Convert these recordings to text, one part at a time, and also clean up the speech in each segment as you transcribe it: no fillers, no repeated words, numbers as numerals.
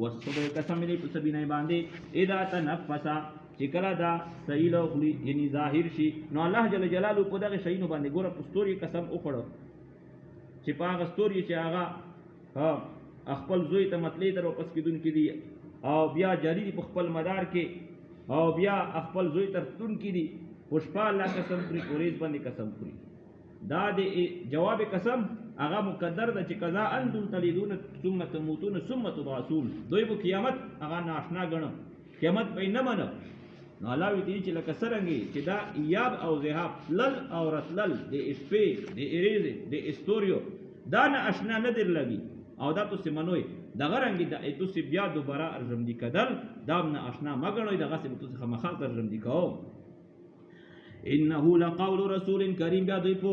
والصبح قسم دې په سبینه باندې اذا تنفس چې کله دا سیل خلی یعنی ظاهر شي نو الله جل جلاله په دغه شینو باندې ګوره په ستوري قسم وکړو چې په هغه ستوري چې هغه خپل زوی ته مطلې در واپس کیدونکي دي او بیا جاری په خپل مدار کې او بیا خپل زوی تر تونکي دي پشپا الله قسم پوری اوریز باندې قسم پوری دا د جواب قسم هغه مقدر ده چې قضا انتم تلدون ثم تموتون ثم تبعثون دوی په قیامت هغه ناشنا غنو قیامت به نه منو نو الله وی چې لکه سرنګي چې دا ایاب او ذهاب لل او رتلل د اسپې د اریزه د استوریو دا نه آشنا نه در لګي او دا تاسو منوي دغه رنګي د تاسو بیا دوباره ارزم دي کدل دا نه آشنا مګنوي دغه څه تاسو خامخا ارزم دي کوو انه لقول رسول کریم بیا دوی په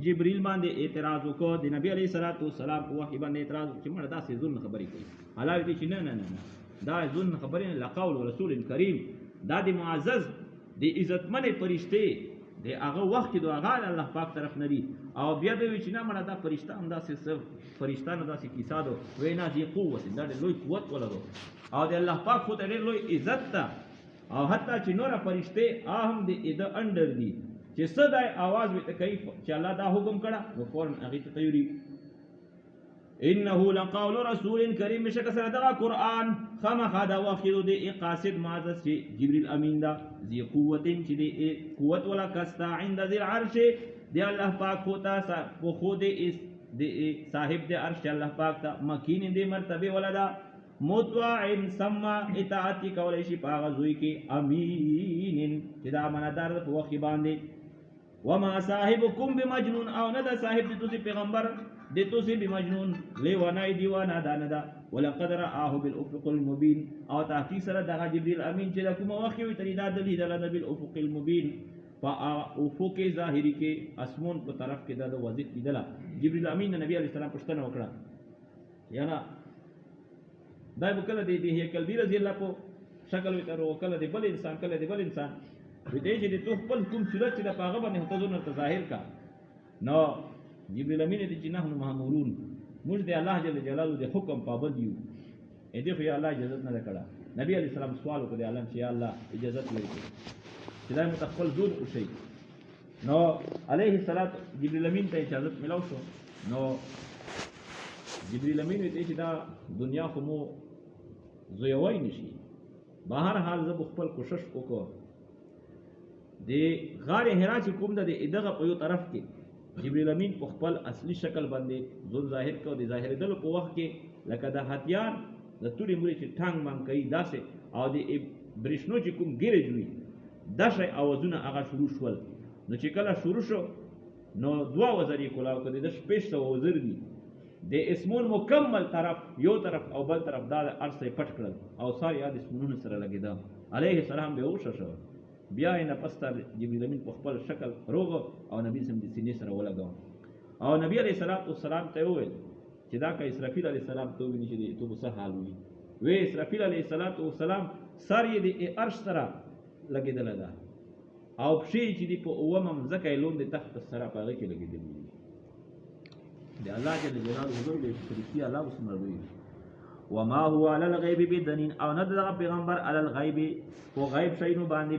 جبريل باندې اعتراض وکړ د نبی عليه الصلاه والسلام په وحي باندې اعتراض چې مړه داسې ځون خبرې کوي حالات دي چې نه نه نه دا ځون خبرې نه لقول رسول کریم دا د معزز د عزتمن فرشته د هغه وخت د هغه الله پاک طرف نه دي او بیا دوی چې نه مړه دا فرشته هم داسې فرشته نه داسې کیسه دو وینا دي قوت دا لوی قوت ولرو او د الله پاک خو ته لوی عزت ته او حتی چې نور فرشته هم د اده اندر دي چې صدای आवाज وته کوي چې الله دا حکم کړه نو فورن هغه ته تیوري انه لقول رسول کریم شک سره دا قران خامخا دا واخذ د قاصد معزز چې جبريل امین دا ذی قوت چې د قوت ولا کستا عند ذی العرش دی الله پاک ہوتا وہ خود اس صاحب د عرش الله پاک ته مکین دی مرتبه ولدا مطاع سما اطاعت کولای شي پاغه زوی کې امین چې دا امانتدار په وخت باندې وما صاحبكم بمجنون او نه دا صاحب د توسی پیغمبر د توسی بمجنون لیوانای دیوانا داندا ولقد رآه بالافق المبين او تحقیق سره دغه جبريل امین چې کوم وخت وي ترې دا دلیل د بالافق المبين افق ظاهری کې اسمون په طرف کې دا وظیف کیدله جبريل امین نبی علیہ السلام پښتنه وکړه یعنی دا وکړه د هیکل دی رضی الله په شکل وتر وکړه د بل انسان کله د بل انسان وته چې د تو خپل کوم صورت چې د پاغه باندې هته زونه ظاهر کا نو جبريل امین دې چې نه مامورون موږ د الله جل جلاله د حکم پابند یو اې دې خو یا الله اجازه نه کړه نبی علیہ السلام سوال وکړ الله چې یا الله اجازه لري چې دا متخفل زود او شي نو علیه الصلاۃ جبريل امین ته اجازه ملو شو نو جبريل امین دې چې دا دنیا خو مو زویوي نشي بهر حال زه خپل کوشش وکړم د غار حرا چې کوم د دغه په یو طرف کې جبريل امین په خپل اصلي شکل باندې ځون ظاهر کو د ظاهر دل په وخت کې لکه د هتیار د توري موري چې ټانګ مان کوي داسې او د برښنو چې کوم ګیره جوړي داسې اوازونه هغه شروع شول نو چې کله شروع شو نو دوا وزري کولاو کړي د شپږ وزر دي د اسمون مکمل طرف یو طرف او بل طرف دا ارسه پټ کړل او سار یاد اسمونو سره لګیدا علیه السلام به وشو شو بیا نه پستر جبريل امین په خپل شکل روغ او نبی سم د سینې سره ولګاو او نبی علیہ الصلوۃ والسلام ته وویل چې دا که اسرافیل علیہ السلام ته ویني چې ته به څه حال وي وې اسرافیل علیہ الصلوۃ والسلام سر یې د عرش سره لګیدل دا او پښې چې دی په اومم زکه لوم د تخت سره پاږي کې لګیدل دي الله جل جلاله حضور دې فرشتي الله وسمروي وما هو على الغيب بدنين او ندغ پیغمبر على الغيب او غیب شینو باندې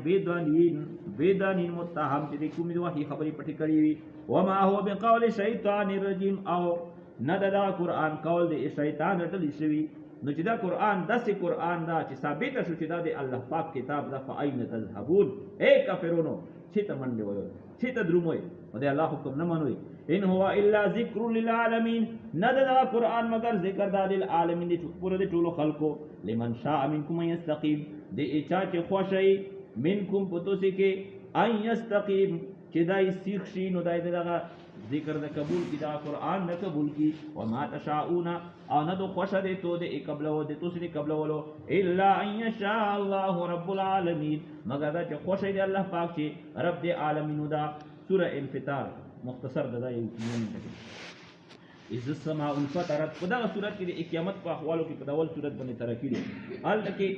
بدنين متهم چې کوم دی وحي خبري پټي کړی وي وما هو بقول شیطان الرجیم او ندغ قران قول دی شیطان رټل شوی نو چې دا قران داسې قران دا چې ثابت شو چې دا د الله پاک کتاب دا فاین تذهبون اے کافرونو چې ته منډه وایو چې ته دروموي او د الله حکم نه منوي ان هو الا ذکر للعالمین ندد قرآن مگر ذکر دا للعالمین دی پورا دی ټولو خلقو لمن شاء منکم ان یستقیم دی اچا چې خوشی منکم پتوسی کې ان یستقیم چې دای سیخ شي نو دای دغه ذکر د قبول کی دا قرآن نه قبول کی وما تشاؤون او نه دو خوش دی تو دی قبل و دی توسی دی قبل ولو الا ان یشاء الله رب العالمین مگر دا چې خوشی دی الله پاک چې رب دی عالمینو دا سوره انفطار مختصر دا یو کلمه ده اذ السماء انفطرت په دغه صورت کې د قیامت په احوالو کې په ډول صورت باندې ترقی دي الته کې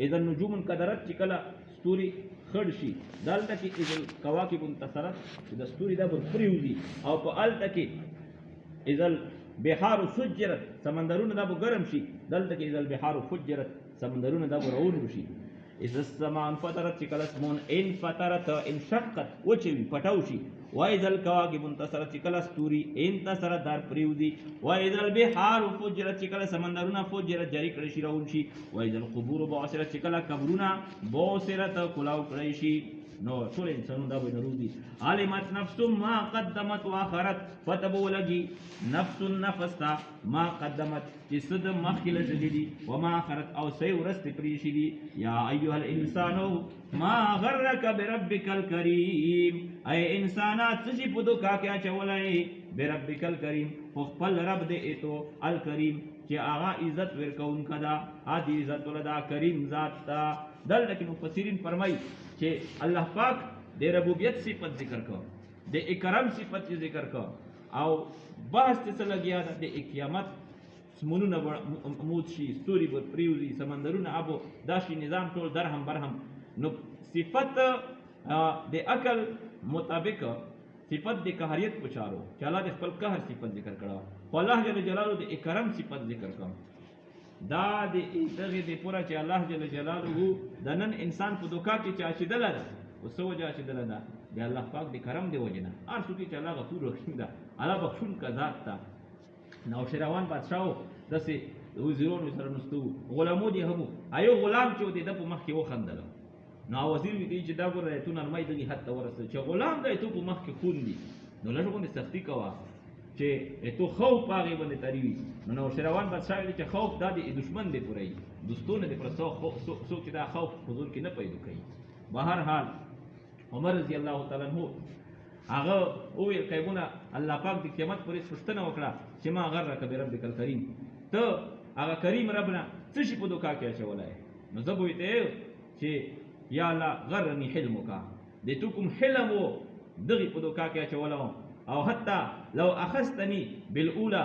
اذا النجوم انقدرت چې کله ستوري خړ شي دلته کې اذا الكواكب انتصرت چې د ستوري د پریوزي او په الته کې اذا البحار سجرت سمندرونه د ګرم شي دلته کې اذا البحار فجرت سمندرونه دا ورون وشي اذا السماء انفطرت چې کله اسمون انفطرت انشقت وچوي پټاو شي واذا الكواكب انتصرت چې کله ستوري انتصرت دار پریوزي واذا البحار فجرت چې کله سمندرونه فجرت جاری کړی شي راون شي واذا القبور بعثرت چې کله قبرونه بعثرت کلاو کړی شي نو ټول انسانونه دا به نروزي علمت نفس ما قدمت واخرت فتبو لگی نفس النفس تا ما قدمت چې صد مخکله دي وما اخرت او سي ورست پریشي دي یا ايها الانسان ما غرك بربك الكريم اي انسانات چې په دوکا کې اچولای بربك الكريم خپل رب دې ایتو الکریم چې هغه عزت ورکون کدا ادي عزت ولدا کریم ذات تا دلته کې مفسرین فرمایي چې الله پاک د ربوبیت صفت ذکر کو د اکرام صفت ذکر کو او بحث څه لګیا ده د قیامت سمونونه موت شي ستوري پر پریوزي سمندرونه ابو داشي نظام ټول درهم برهم نو صفت د عقل مطابق صفت د قهریت پچارو چې الله د خپل قهر صفت ذکر کړه خو الله جل جلاله د اکرام صفت ذکر کړه دا د دغه د پورا چې الله جل جلاله د نن انسان په دوکا کې چا چې دلته او سو وجه چې دلته د الله پاک د کرم دی وجنه هر څوک چې الله غفور رحیم ده الله بخښون کا ذات تا نو شیروان بادشاہو دسه وزیرونو سره نستو غلامو دی هم ایو غلام چې د په مخ کې وخندل نو وزیر وی چې دا ګوره ته نرمای دغه حد ورسره چې غلام دی ته په مخ کې خون دي نو لږ غونډه سختی کوا چې تو خوف پاغي باندې تاریوي نو شیروان بادشاہ چې خوف د دشمن دی پورای دوستونه دی پر سو چې دا خوف حضور کې نه پیدا کوي بهر حال عمر رضی الله تعالی عنہ هغه او قیبونه الله پاک د قیامت پرې پښتنه وکړه چې ما غرک بربک الکریم ته هغه کریم ربنا څه شي په دوکا کې اچولای نو زه به ته چې یا الله غرنی حلمک د تو کوم حلم وو دغه په دوکا کې اچولای او حتی لو اخذتنی بالاولى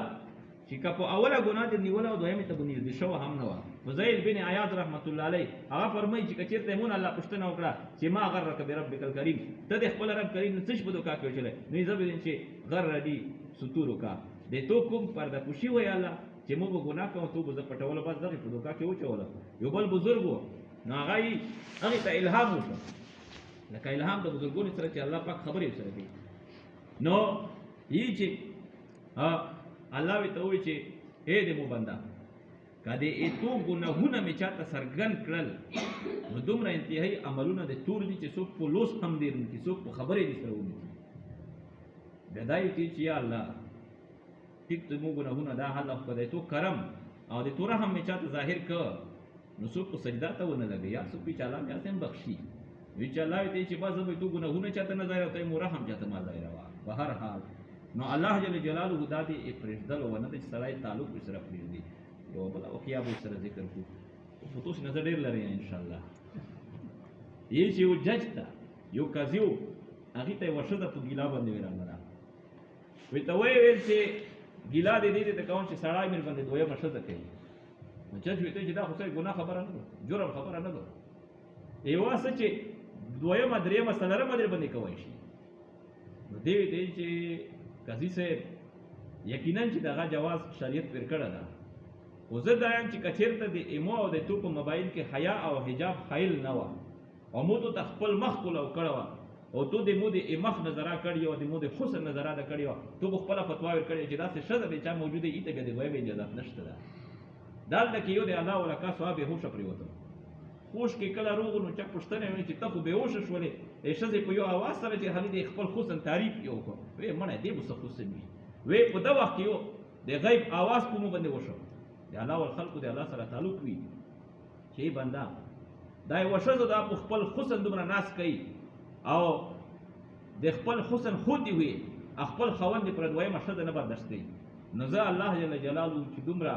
چې کپو اوله ګناه دې نیوله او دویمه ته بنیر دي شو هم نه و فضیل بن عیاض رحمت الله علیه هغه فرمایي چې کچیرته مون الله پښتنه وکړه چې ما غرک بربک الکریم ته د خپل رب کریم څه په دوکا کې چلے نو زبر چې غر دی ستورو کا د تو کوم پرده پوشي وای الله چې مو به ګناه کوو تو به پټول بس دغه په دوکا کې وچول یو بل بزرګ وو نو هغه ته الهام وشو لکه الهام د بزرګونو سره چې الله پاک خبرې سره کوي نو یی چې الله وی ته وی چې اے دې مو بندا کدی ایتو ګناهونه می چاته سرګن کړل نو دومره انتهایی عملونه د تور دي چې څوک په لوس هم دي چې څوک په خبرې دي سره ونی بدای کی چې یا الله ټیک ته مو ګناهونه دا حل خدای تو کرم او د تور هم می چاته ظاهر ک نو څوک په سجدا ته ونه لګي یا څوک په الله بیا سم بخشي وی چې الله دې چې باز به تو ګناهونه چاته نه ظاهر او ته مو رحم چاته ما ظاهر وا په هر حال نو الله جل جلاله خدا دې پرېږدل او نه د سړی تعلق سره پرېږدي یو بل واقعیا به سره ذکر کو په توس نظر ډېر لري ان شاء الله یی چې یو جج تا یو قاضي هغه ته ورشده په ګیلا باندې ورانه وي ته وایي چې ګیلا دې ته کوم چې سړی مې باندې دوی مرشده کوي نو جج وي ته چې دا خو څه ګناه خبره نه ده جرم خبره نه ده یو څه چې دویمه درېمه څلورمه در باندې کوي شي نو دې چې قاضي صاحب یقینا چې دغه جواز شریعت پر کړه ده او زه دا یم چې کچیرته د ایمو او د تو په موبایل کې حیا او حجاب خایل نه و او مو ته خپل مخ کولو کړه او تو د مو د مخ نظر کړی او د مو د حسن نظر کړی او تو خپل فتوا ور کړی چې دا څه شذ به چا موجوده ایته کې د وایي اجازه نشته ده دالته کې یو د الله ولا کا ثواب هوښ پریوته خوش کې کله روغ نو چا پښتنه وي چې ته خو بهوش شولې شذ په یو اواز سره چې هلي د خپل حسن تعریف یو کو وې منه دې مو څه حسن وي وې په دا وخت یو د غیب اواز په مو باندې وشو د الله او خلق د الله سره تعلق وي چې بندا دا یو شذ د خپل حسن دومره ناس کوي او د خپل حسن خود دی وي خپل خوند پر دوی مشهد نه برداشت دی نو ځا الله جل جلاله چې دومره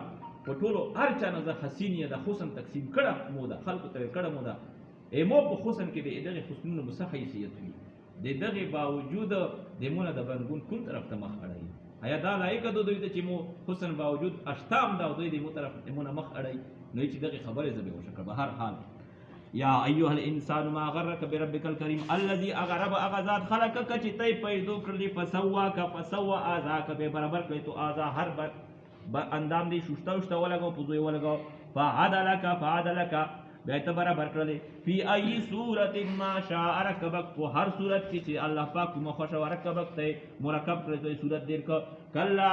په ټولو هر چا نه د حسینیه د حسن تقسیم کړه مو د خلق ته کړه مو د ایمو په حسن کې د دغه حسنونو مصح حیثیت وي د دغه باوجود د مونږ د بنګون کوم طرف ته مخ اړای ایا دا لایق د دوی چې مو حسن باوجود اشتام دا دوی د مو طرف مونږ مخ اړای نو چې دغه خبره زبې وشکه به هر حال یا ایها الانسان ما غرك بربك الكريم الذي اغرب اغذات خلقك چې تی پیدا کړلی فسواک فسوا اذاک به برابر کړی تو اذا اندام دی شوشتا وشتا ولګو پوزوي ولګو فعدلک بیا ته برابر کړلې فی ای صورت ما شاء رکبک په هر صورت کې چې الله پاک کومه خوښه ورکبک ته مرکب کړی صورت دیر کلا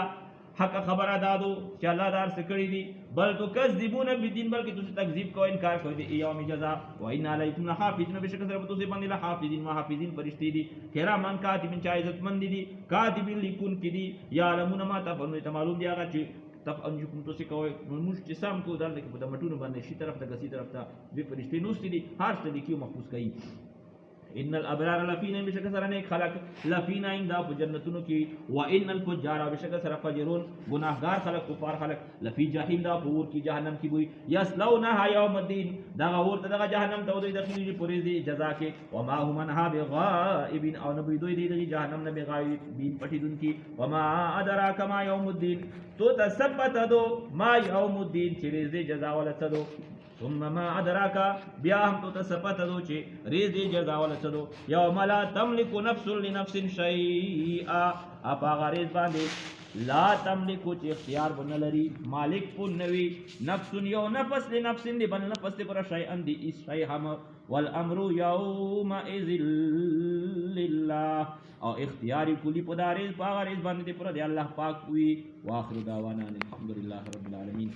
حق خبره دادو چې الله دار څه کړی دي بل تو کذبون بدین بلکې تاسو تکذیب کوئ انکار کوئ د یوم جزاء و ان علیکم لحافظین بشک سره تاسو باندې لحافظین ما حافظین فرشتي دي کرامن کاتبین چې عزت مند دي کاتبین لیکون کې دي یعلمون ما تفعلون ته معلوم دی هغه چې تفعلون تاسو کوئ موږ چې سم کو دلته کې په مټونو باندې شي طرف ته غسی طرف ته به فرشتي نوستي دي هر څه لیکي محفوظ کوي ان الابرار لفی نعیم بشک سره نیک خلق لفی نعیم دا په جنتونو کې و ان الفجار بشک سره فجرون گناهگار خلق کفار خلق لفی جهنم دا پور کې جهنم کې وي یسلونها یوم الدین دا اور ته دا جهنم ته دوی داخلي پوری دي جزا کې و ما هم منها بغائبین او نبی دوی دي جهنم نه بغائبین پټیدون کې و ما ادراک ما یوم الدین تو تثبت دو ما یوم الدین چې دې جزا ولته ثم ما ادراک بیا هم تو تثبت دو چې ریز دی جزا ولڅدو یوم لا تملک نفس لنفس شیئا اپا غریز باندې لا تملک چې اختیار بن لري مالک پون نوی نفس یو نفس لنفس دی بن نفس پر شیئا دی اس شیء هم والامر یوم اذ لله او اختیاری کلی پداریز پاغریز باندې پر دی الله پاک وی واخر دعوانا الحمدلله رب العالمین.